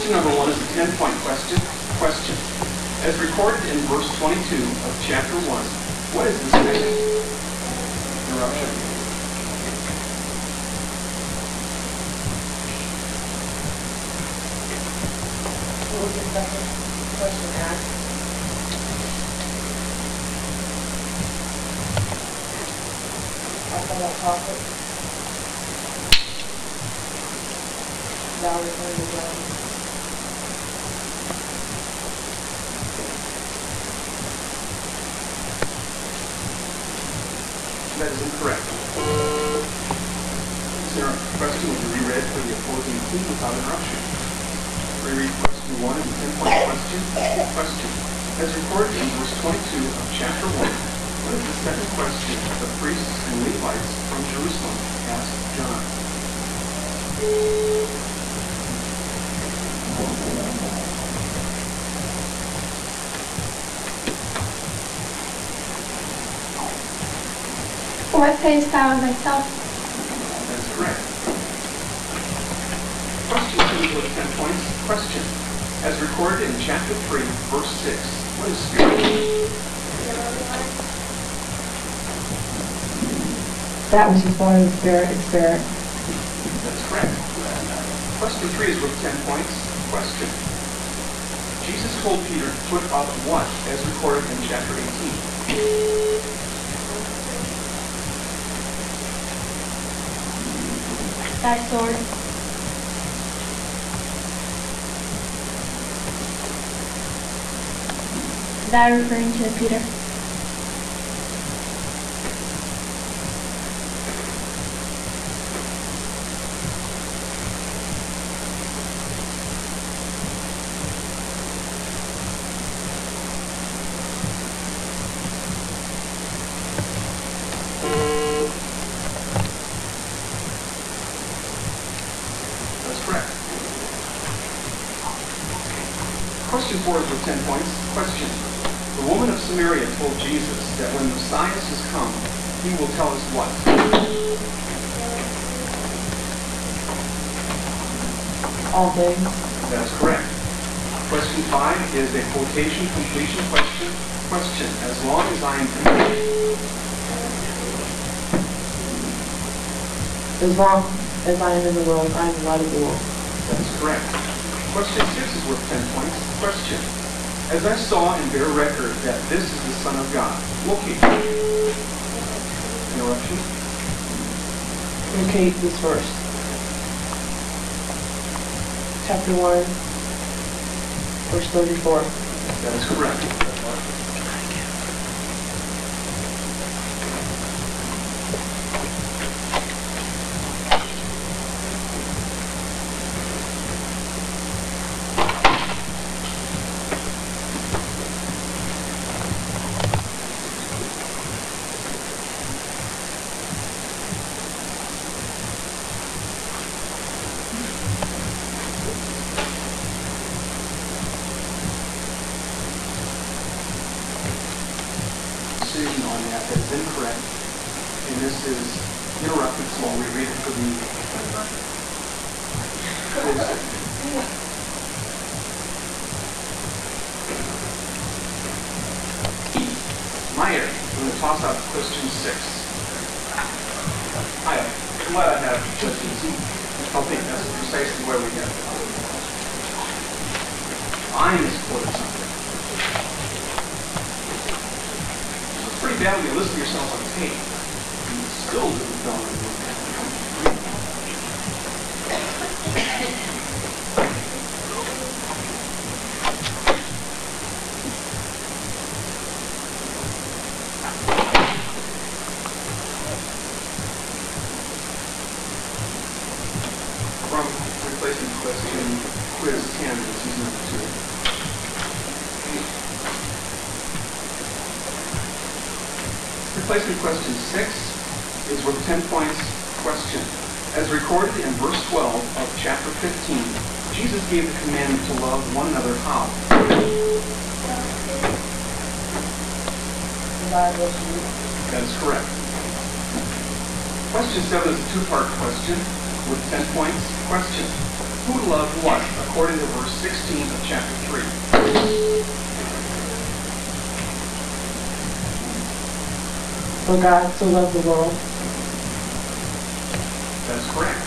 Question number 1 is a 10-point question. Question. As recorded in verse 22 of chapter 1, what is the second interruption? What was the second question asked? About prophet. Thou referring to John. That is incorrect. This question was reread for the opposing team without interruption. Reread question 1 and 10-point question. Question. As recorded in verse 22 of chapter 1, what is the second question the priests and Levites from Jerusalem asked John? What sayest thou of thyself? That's correct. Question 2 with 10 points. Question. As recorded in chapter 3, verse 6, what is spirit? That which is born of the Spirit is spirit. That's correct. Question 3 is worth 10 points. Question. Jesus told Peter to put up what, as recorded in chapter 18? Thy sword. Thou referring to Peter. Question 4 is worth 10 points. Question. The woman of Samaria told Jesus that when Messiah has come, he will tell us what? All things. That's correct. Question 5 is a quotation completion question. Question. As long as I am committed. As long as I am in the world, I am the light of the world. That's correct. Question 6 is worth 10 points. Question. As I saw and bear record that this is the Son of God. Locate. Interruption. Locate this verse. Chapter 1, verse 34. That is correct. Decision on that is incorrect, and this is interrupted, so I'll reread it for the Meyer, I'm going to toss out question 6. Hi, I'm glad I have question C. I think that's precisely where we get it. I misquoted something. Pretty bad when you listen to yourself on tape. And you still don't From replacement question, quiz 10, which is number 2. Replacement question 6 is worth 10 points. Question. As recorded in verse 12 of chapter 15, Jesus gave the commandment to love one another how? That is correct. Question 7 is a two-part question with 10 points. Question. Who loved what, according to verse 16 of chapter 3? For God so loved the world. That is correct.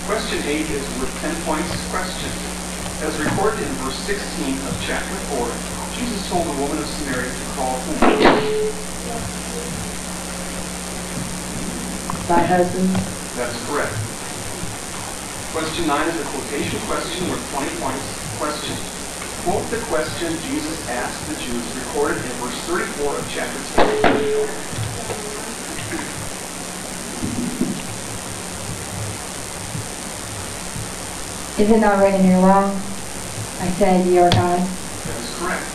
Question 8 is worth 10 points. Question. As recorded in verse 16 of chapter 4, Jesus told the woman of Samaria to call whom? Thy husband. That is correct. Question 9 is a quotation question worth 20 points. Question. Quote the question Jesus asked the Jews recorded in verse 34 of chapter 10. Is it not written in your law? I said, you are God. That is correct.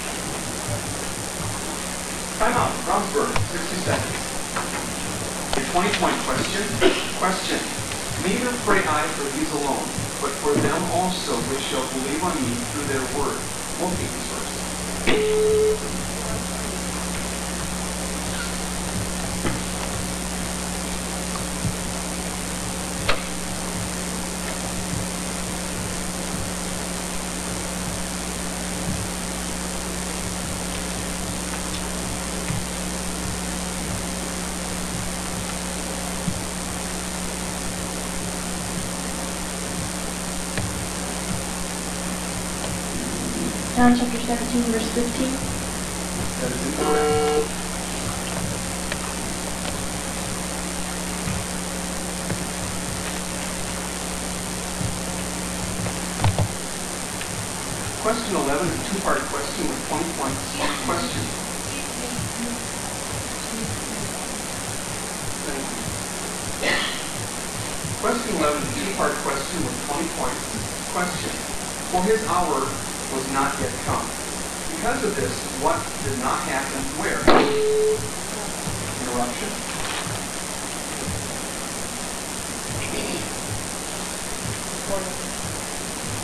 Time out. Brownsburg, 60 seconds. A 20-point question. Question. Neither pray I for these alone, but for them also which shall believe on me through their word. Locate this verse. John chapter 17, verse 15. That is incorrect. Question 11 is a two-part question with 20 points. Question. Thank you. Question 11 is a two-part question with 20 points. Question. For his hour was not yet come. Because of this, what did not happen where? Interruption.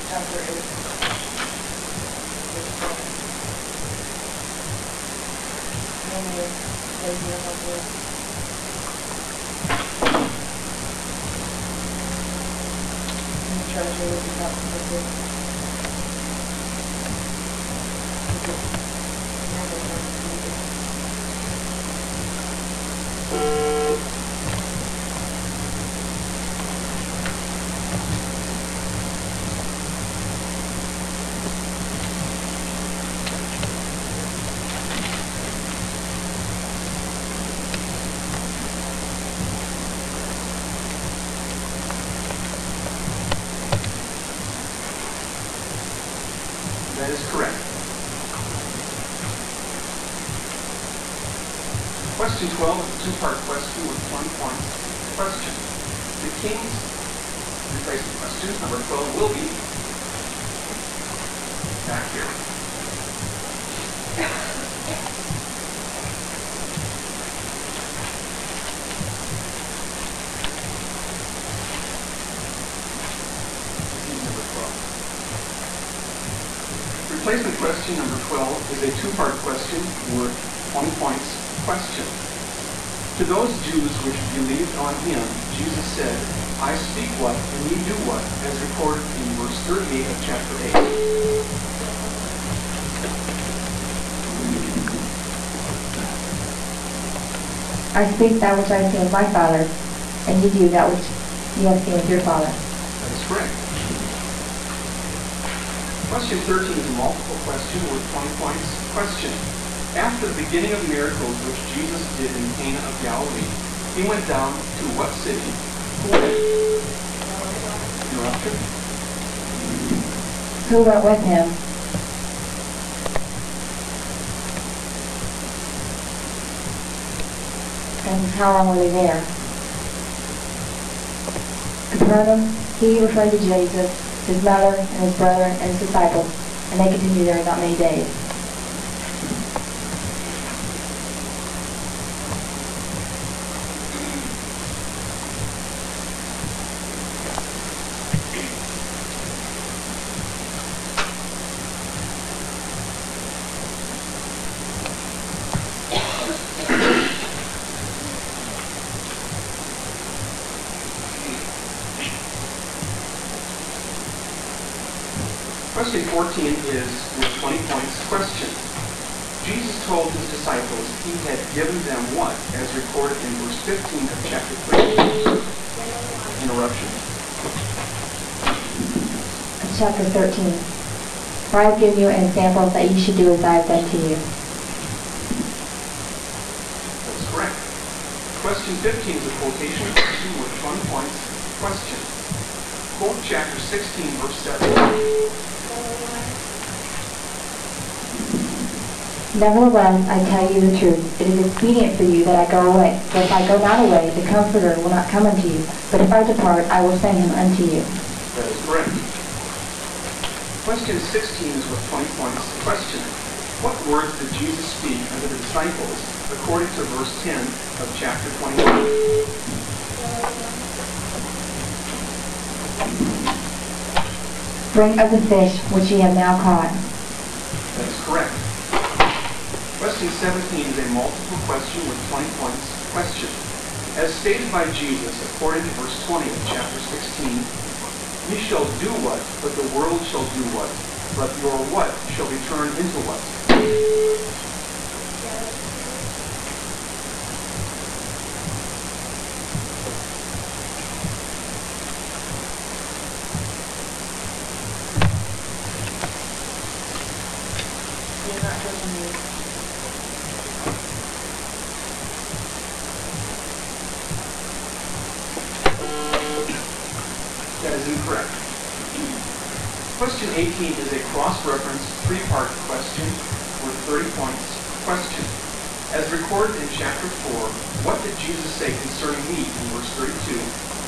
Chapter 8. Treasure is about to That is correct. Question 12 is a two-part question with 20 points. Question. The king's replacement question, number 12, will be back here. Number 12. Replacement question number 12 is a two-part question worth 20 points. Question. To those Jews which believed on him, Jesus said, I speak what and ye do what, as recorded in verse 38 of chapter 8. I speak that which I have seen with my Father, and you do that which you have seen with your father. That is correct. Question 13 is a multiple question worth 20 points. Question. After the beginning of the miracles which Jesus did in Cana of Galilee, he went down to what city? Who went? Interruption. Who went with him? And how long were they there? Capernaum, he referring to Jesus, his mother, and his brother, and his disciples, and they continued there not many days. Question 14 is with 20 points. Question. Jesus told his disciples he had given them what, as recorded in verse 15 of chapter 3? Interruption. Chapter 13. For I have given you an example that you should do as I have done to you. That's correct. Question 15 is a quotation question with 20 points. Question. Quote chapter 16, verse 7. Nevertheless, I tell you the truth. It is expedient for you that I go away. For if I go not away, the Comforter will not come unto you. But if I depart, I will send him unto you. That is correct. Question 16 is with 20 points. Question. What words did Jesus speak unto the disciples according to verse 10 of chapter 21? Bring of the fish which ye have now caught. That is correct. Question 17 is a multiple question with 20 points. Question. As stated by Jesus according to verse 20 of chapter 16, ye shall do what, but the world shall do what, but your what shall be turned into what? You're not chosen me. That is incorrect. Question 18 is a cross-reference three-part question with 30 points. Question. As recorded in chapter 4, what did Jesus say concerning meat in verse 32?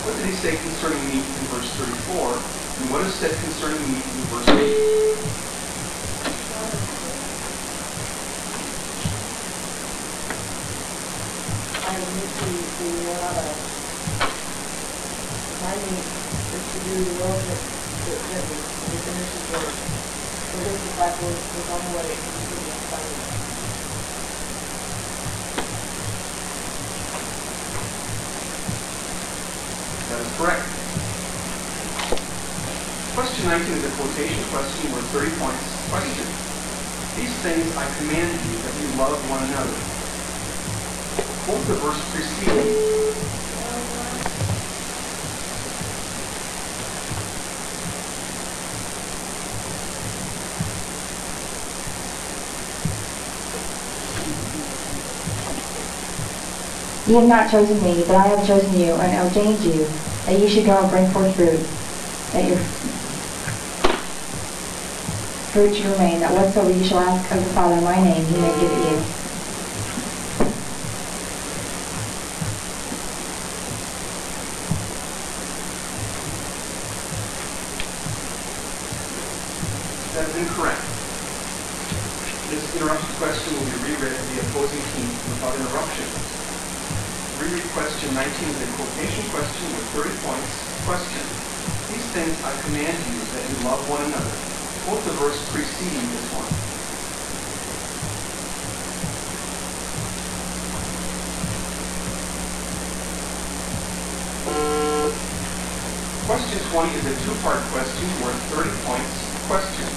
What did he say concerning meat in verse 34? And what is said concerning meat in verse 8? I am meat to you, so you will not die. My meat is to do the will that sent me, and to finish his work. For his disciples was on the way to obedience by me. That is correct. Question 19 is a quotation question worth 30 points. Question. These things I command you that you love one another. Quote the verse preceding. Ye have not chosen me, but I have chosen you, and ordained you, that ye should go and bring forth fruit, that your fruit should remain, that whatsoever ye shall ask of the Father in my name, he may give it you. That is incorrect. This interrupted question will be reread to the opposing team without interruption. Reread question 19 is a quotation question with 30 points. Question. These things I command you that you love one another. Quote the verse preceding this one. Question 20 is a two-part question worth 30 points. Question.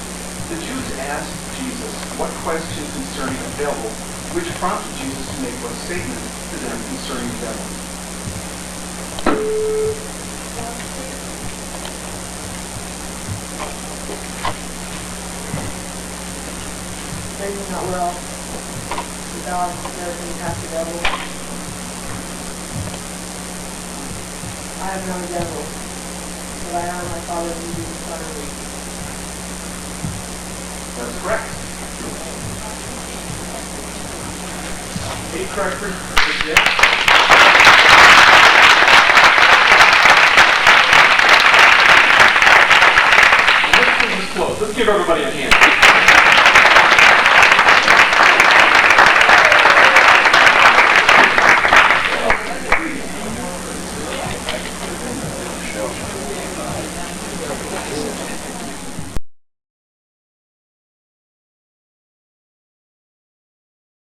The Jews asked Jesus what question concerning a devil, which prompted Jesus to make what statement to them concerning the devil. Faith is not well. The God never can cast the devil. I have known a devil, but I honor my Father and you dishonor me. That's correct. 8 correctors is it. Let's close. Let's give everybody a hand.